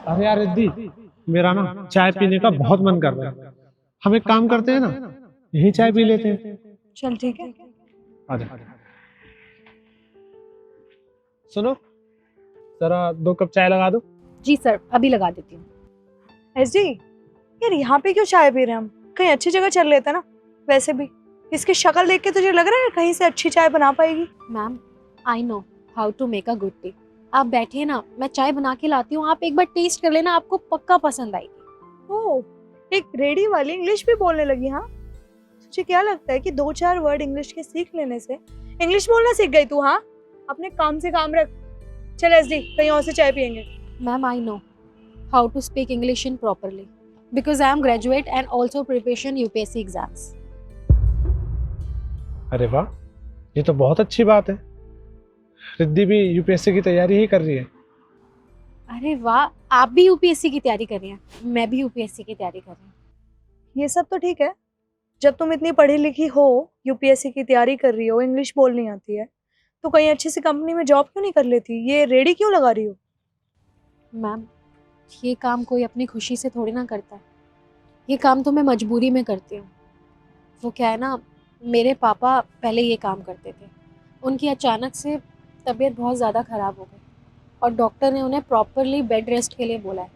अरे यार रिद्धि, मेरा ना चाय पीने का बहुत मन कर रहा है। हम एक काम करते हैं ना, यही चाय पी लेते हैं। चल ठीक है। आजा। सुनो, जरा 2 कप चाय लगा दो। जी सर, अभी लगा देती हूँ। एसडी, यार यहाँ पे क्यों चाय पी रहे हैं हम? कहीं अच्छी जगह चल लेते ना। वैसे भी इसकी शक्ल देख के तुझे लग रहा है कहीं से अच्छी चाय बना पाएगी? Ma'am, I know how to make a good tea. आप बैठिए ना, मैं चाय बना के लाती हूँ, आप एक बार टेस्ट कर लेना, आपको पक्का पसंद आएगी। ओह, एक रेडी वाली इंग्लिश भी बोलने लगी। हाँ, तुझे क्या लगता है कि 2-4 वर्ड इंग्लिश के सीख लेने से इंग्लिश बोलना सीख गई तू? हाँ, अपने काम से काम रख। चल एसडी, कहीं और से चाय पियेंगे। Ma'am, I know how to speak English in properly because I am graduate and also preparation UPSC exams. अरे वाह, ये तो बहुत अच्छी बात है। रिद्धि भी यूपीएससी की तैयारी ही कर रही है। अरे वाह, आप भी यूपीएससी की तैयारी कर रही हैं, मैं भी यूपीएससी की तैयारी कर रही हूँ। ये सब तो ठीक है, जब तुम इतनी पढ़ी लिखी हो, यूपीएससी की तैयारी कर रही हो, इंग्लिश बोलनी आती है, तो कहीं अच्छी सी कंपनी में जॉब क्यों नहीं कर लेती? ये रेडी क्यों लगा रही हो? मैम, ये काम कोई अपनी खुशी से थोड़ी ना करता है, ये काम तो मैं मजबूरी में करती हूँ। वो क्या है ना, मेरे पापा पहले ये काम करते थे, उनकी अचानक से तबीयत बहुत ज़्यादा ख़राब हो गई और डॉक्टर ने उन्हें प्रॉपरली बेड रेस्ट के लिए बोला है।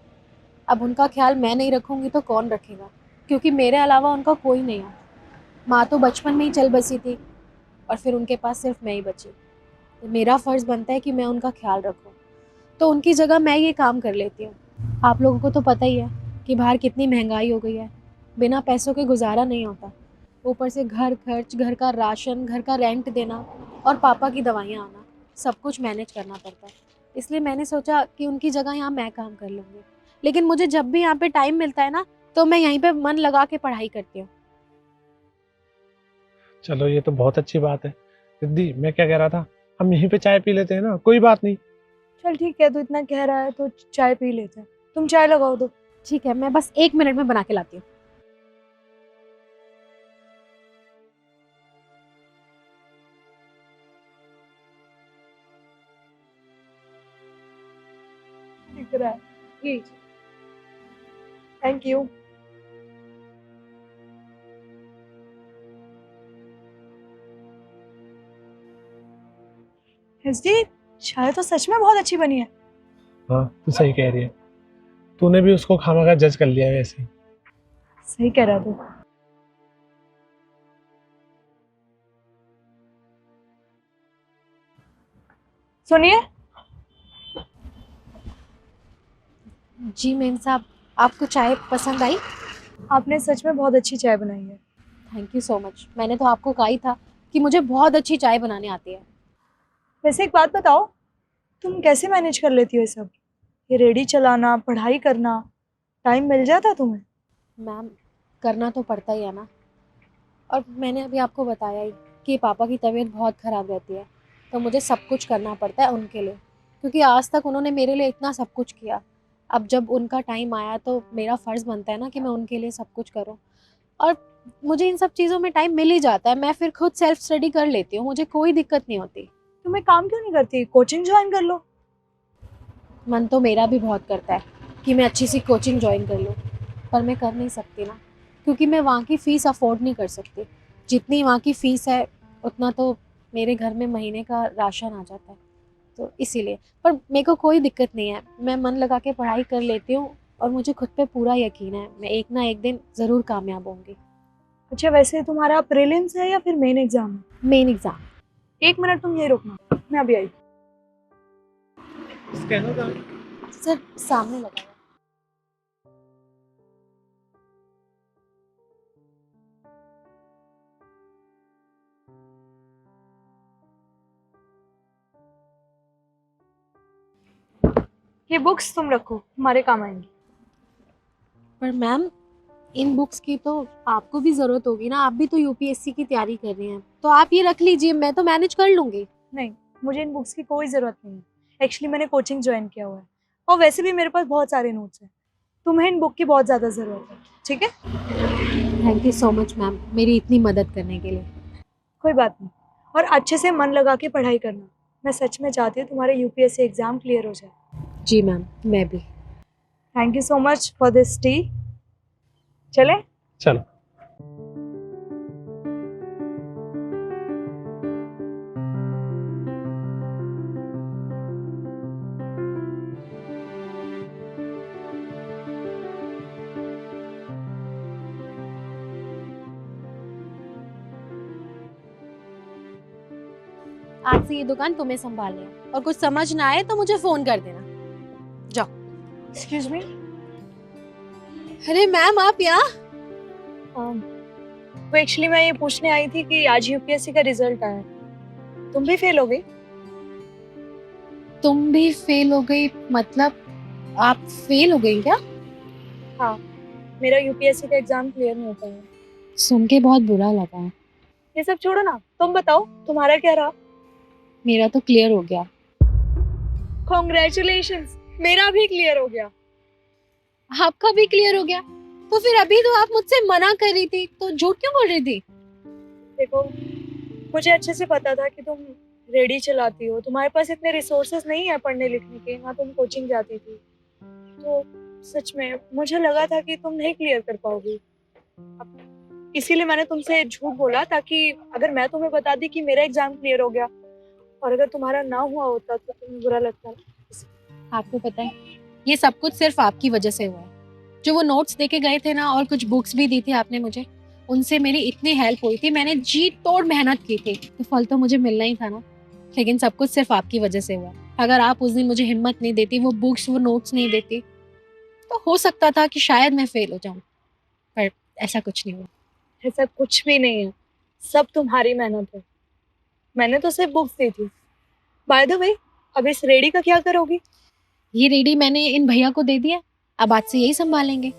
अब उनका ख्याल मैं नहीं रखूँगी तो कौन रखेगा, क्योंकि मेरे अलावा उनका कोई नहीं है। माँ तो बचपन में ही चल बसी थी और फिर उनके पास सिर्फ मैं ही बची, तो मेरा फ़र्ज़ बनता है कि मैं उनका ख्याल रखूँ, तो उनकी जगह मैं ये काम कर लेती हूँ। आप लोगों को तो पता ही है कि बाहर कितनी महंगाई हो गई है, बिना पैसों के गुजारा नहीं होता। ऊपर से घर खर्च, घर का राशन, घर का रेंट देना और पापा की दवाइयाँ आना, सब कुछ मैनेज करना पड़ता है। इसलिए मैंने सोचा कि उनकी जगह यहाँ मैं काम कर लूँगी। लेकिन मुझे जब भी यहाँ पे टाइम मिलता है ना, तो मैं यहीं पे मन लगा के पढ़ाई करती हूँ। चलो, ये तो बहुत अच्छी बात है। रिद्धि, मैं क्या कह रहा था, हम यहीं पे चाय पी लेते हैं ना, कोई बात नहीं। चल ठीक है, तू इतना कह रहा है तो चाय पी लेते हैं। तुम चाय लगाओ दो। ठीक है, मैं बस 1 मिनट में बना के लाती हूँ। दिख रहा है, प्लीज। Thank you. एसडी, चाय तो सच में बहुत अच्छी बनी है। हाँ, तू सही कह रही है। तूने भी उसको खामखा जज कर लिया है वैसे ही। सही कह रहा तू। सुनिए, जी मेम साहब, आपको चाय पसंद आई? आपने सच में बहुत अच्छी चाय बनाई है। Thank you so much. मैंने तो आपको कहा ही था कि मुझे बहुत अच्छी चाय बनाने आती है। वैसे एक बात बताओ, तुम कैसे मैनेज कर लेती हो ये सब? ये रेडी चलाना, पढ़ाई करना, टाइम मिल जाता है तुम्हें? मैम, करना तो पड़ता ही है ना। और मैंने अभी आपको बताया ही कि पापा की तबीयत बहुत ख़राब रहती है, तो मुझे सब कुछ करना पड़ता है उनके लिए, क्योंकि आज तक उन्होंने मेरे लिए इतना सब कुछ किया। अब जब उनका टाइम आया तो मेरा फ़र्ज़ बनता है ना कि मैं उनके लिए सब कुछ करूँ। और मुझे इन सब चीज़ों में टाइम मिल ही जाता है, मैं फिर खुद सेल्फ स्टडी कर लेती हूँ, मुझे कोई दिक्कत नहीं होती। तुम एक काम क्यों नहीं करती, कोचिंग ज्वाइन कर लो? मन तो मेरा भी बहुत करता है कि मैं अच्छी सी कोचिंग ज्वाइन कर लूँ, पर मैं कर नहीं सकती ना, क्योंकि मैं वहाँ की फ़ीस अफोर्ड नहीं कर सकती। जितनी वहाँ की फ़ीस है उतना तो मेरे घर में महीने का राशन आ जाता है, तो इसीलिए। पर मेरे को कोई दिक्कत नहीं है, मैं मन लगा के पढ़ाई कर लेती हूँ और मुझे खुद पे पूरा यकीन है मैं एक ना एक दिन ज़रूर कामयाब होंगी। अच्छा, वैसे तुम्हारा प्रीलिम्स है या फिर मेन एग्जाम है? Main exam. 1 मिनट तुम यही रुकना, मैं अभी आई। सर, सामने लगा है। ये बुक्स तुम रखो, हमारे काम आएंगी। पर मैम, इन बुक्स की तो आपको भी ज़रूरत होगी ना, आप भी तो यूपीएससी की तैयारी कर रही हैं, तो आप ये रख लीजिए, मैं तो मैनेज कर लूँगी। नहीं, मुझे इन बुक्स की कोई ज़रूरत नहीं है। एक्चुअली मैंने कोचिंग ज्वाइन किया हुआ है और वैसे भी मेरे पास बहुत सारे नोट्स हैं। तुम्हें इन बुक की बहुत ज़्यादा ज़रूरत है, ठीक है? Thank you so much ma'am, मेरी इतनी मदद करने के लिए। कोई बात नहीं। और अच्छे से मन लगा के पढ़ाई करना। मैं सच में चाहती हूँ तुम्हारे यूपीएससी एग्ज़ाम क्लियर हो जाए। जी मैम, मैं भी। Thank you so much for this T. चले? चलो। आज से ये दुकान तुम्हें संभालनी है और कुछ समझ ना आए तो मुझे फोन कर देना। जाओ। Excuse me. अरे मैम आप यहाँ? तो एक्चुअली मैं ये पूछने आई थी कि आज यूपीएससी का रिजल्ट आया, तुम भी फेल हो गई? तुम भी फेल हो गई मतलब आप फेल हो गई क्या? हाँ, मेरा यूपीएससी का एग्जाम क्लियर नहीं हो पाया। सुन के बहुत बुरा लगा है। ये सब छोड़ो ना, तुम बताओ तुम्हारा क्या रहा? मेरा तो क्लियर हो गया। कॉन्ग्रेचुलेशंस, मेरा भी क्लियर हो गया। आपका भी क्लियर हो गया? तो फिर अभी तो आप मुझसे मना कर रही थी, तो झूठ क्यों बोल रही थी? देखो, मुझे अच्छे से पता था कि तुम रेडी चलाती हो, तुम्हारे पास इतने रिसोर्सेज नहीं है पढ़ने लिखने के, ना तुम कोचिंग जाती थी, तो सच में मुझे लगा था कि तुम नहीं क्लियर कर पाओगी। इसीलिए मैंने तुमसे झूठ बोला, ताकि अगर मैं तुम्हें बता दी कि मेरा एग्जाम क्लियर हो गया और अगर तुम्हारा ना हुआ होता तो तुम्हें बुरा लगता ना। आपको पता है ये सब कुछ सिर्फ आपकी वजह से हुआ है। जो वो नोट्स देके गए थे ना और कुछ बुक्स भी दी थी आपने मुझे, उनसे मेरी इतनी हेल्प हुई थी, मैंने जी तोड़ मेहनत की थी, तो फल तो मुझे मिलना ही था ना। लेकिन सब कुछ सिर्फ आपकी वजह से हुआ। अगर आप उस दिन मुझे हिम्मत नहीं देती, वो बुक्स वो नोट्स नहीं देती, तो हो सकता था कि शायद मैं फेल हो जाऊं, पर ऐसा कुछ नहीं हुआ। ऐसा कुछ भी नहीं है, सब तुम्हारी मेहनत है। मैंने तो सिर्फ बुक्स दी थी। बाय द वे, अब इस रेडी का क्या करोगी? ये रेडी मैंने इन भैया को दे दिया, अब आज से यही संभालेंगे,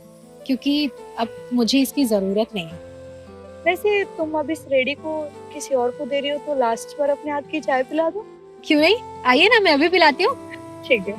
क्योंकि अब मुझे इसकी जरूरत नहीं है। वैसे तुम अब इस रेडी को किसी और को दे रही हो, तो लास्ट बार अपने हाथ की चाय पिला दो। क्यों नहीं, आइए ना, मैं अभी पिलाती हूँ। ठीक है।